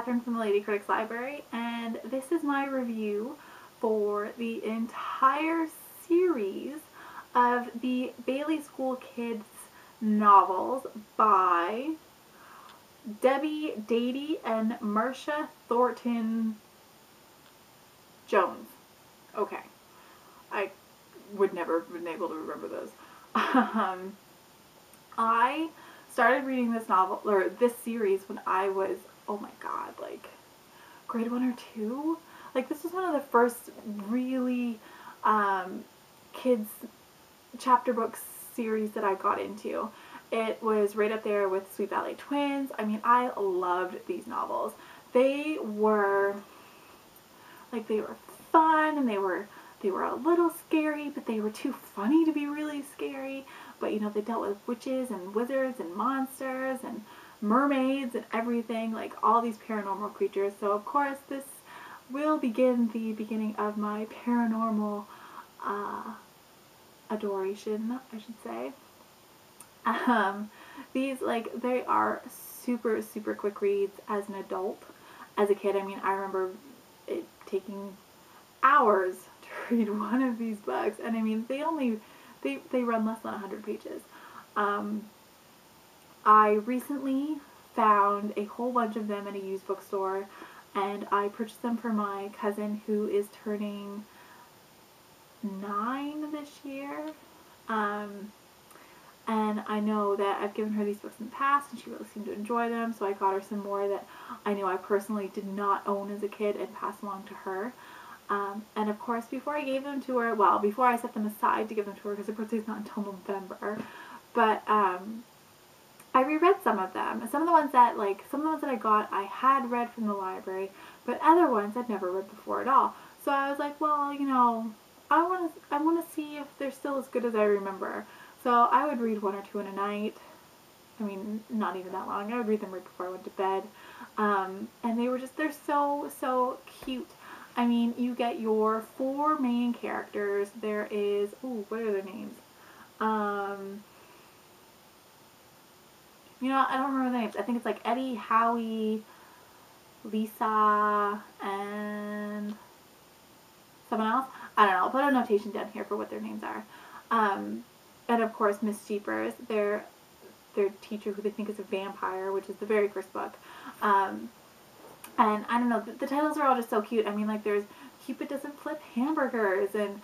Catherine from the Lady Critics Library, and this is my review for the entire series of the Bailey School Kids novels by Debbie Dady and Marsha Thornton Jones. Okay, I would never have been able to remember those. I started reading this novel, or this series, when I was, oh my god, like grade 1 or 2. Like, this was one of the first really kids chapter book series that I got into. It was right up there with Sweet Valley Twins. I mean, I loved these novels. They were fun, and they were a little scary, but they were too funny to be really scary. But, you know, they dealt with witches and wizards and monsters and mermaids and everything, like all these paranormal creatures. So, of course, this will begin the beginning of my paranormal adoration, I should say. These, like, they are super, super quick reads as an adult. As a kid, I mean, I remember it taking hours to read one of these books, and I mean, they run less than 100 pages. I recently found a whole bunch of them at a used bookstore, and I purchased them for my cousin who is turning 9 this year. And I know that I've given her these books in the past, and she really seemed to enjoy them, so I got her some more that I knew I personally did not own as a kid and passed along to her. And of course, before I gave them to her, well, before I set them aside to give them to her, because her birthday's not until November, but I reread some of them. Some of the ones that I got, I had read from the library, but other ones I'd never read before at all. So I was like, well, you know, I want to see if they're still as good as I remember. So I would read 1 or 2 in a night. I mean, not even that long. I would read them right before I went to bed. And they're so, so cute. I mean, you get your 4 main characters. There is, what are their names? You know, I don't remember the names. I think it's like Eddie, Howie, Lisa, and someone else. I don't know. I'll put a notation down here for what their names are. And of course, Miss Jeepers, their teacher, who they think is a vampire, which is the very first book. And I don't know, the titles are all just so cute. I mean, like, there's Cupid doesn't flip hamburgers, and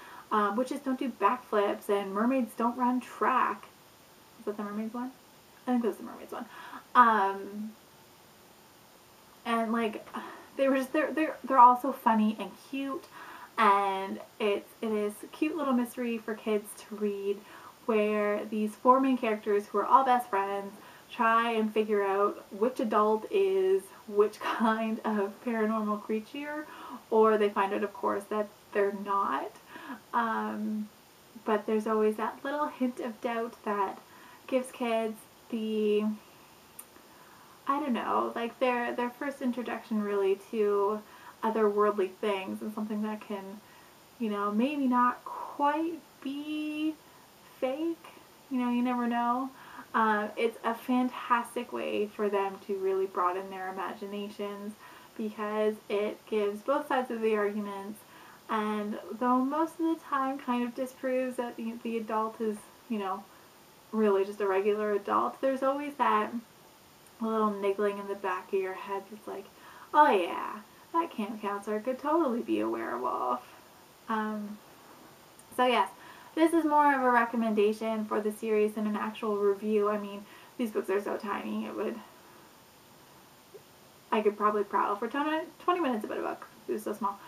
witches don't do backflips, and mermaids don't run track. Is that the mermaids one? I think that's the mermaids one. And like, they're all so funny and cute, and it is a cute little mystery for kids to read, where these 4 main characters, who are all best friends, try and figure out which adult is which kind of paranormal creature, or they find out, of course, that they're not. But there's always that little hint of doubt that gives kids the, I don't know, like their first introduction really to otherworldly things, and something that can, you know, maybe not quite be fake. You know, you never know. It's a fantastic way for them to really broaden their imaginations, because it gives both sides of the arguments, and though most of the time kind of disproves that the adult is, you know, really just a regular adult, there's always that little niggling in the back of your head that's like, oh yeah, that camp counselor could totally be a werewolf. So yes, this is more of a recommendation for the series than an actual review. I mean, these books are so tiny, I could probably prattle for 20 minutes about a book. It was so small.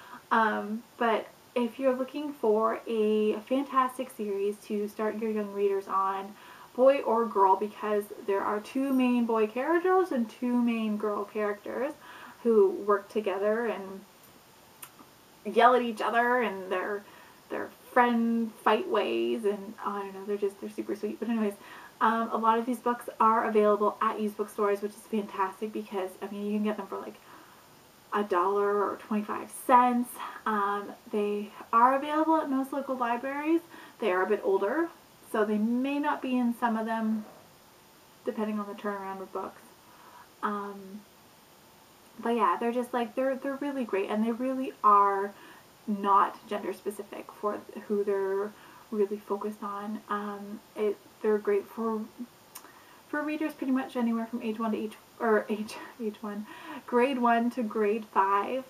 But if you're looking for a fantastic series to start your young readers on, boy or girl, because there are 2 main boy characters and 2 main girl characters who work together and yell at each other, and their friend fight ways, and I don't know, they're super sweet. But anyways, a lot of these books are available at used bookstores, which is fantastic, because I mean, you can get them for like $1 or 25 cents. They are available at most local libraries. They are a bit older, so they may not be in some of them, depending on the turnaround of books. But yeah, they're just like, they're really great, and they really are not gender specific for who they're really focused on. They're great for readers pretty much anywhere from age 1 to age 1, grade 1 to grade 5.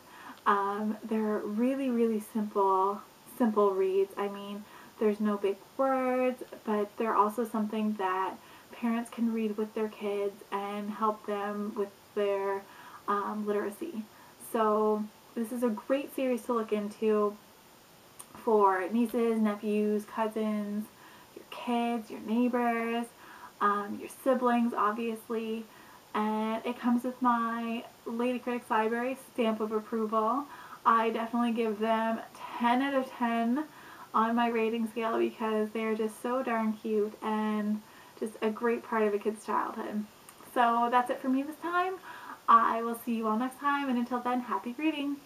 They're really, really simple reads. I mean, there's no big words, but they're also something that parents can read with their kids and help them with their literacy. So this is a great series to look into for nieces, nephews, cousins, your kids, your neighbors, your siblings, obviously. And it comes with my Lady Critics Library stamp of approval. I definitely give them 10 out of 10 on my rating scale because they're just so darn cute and just a great part of a kid's childhood. So that's it for me this time. I will see you all next time, and until then, happy reading!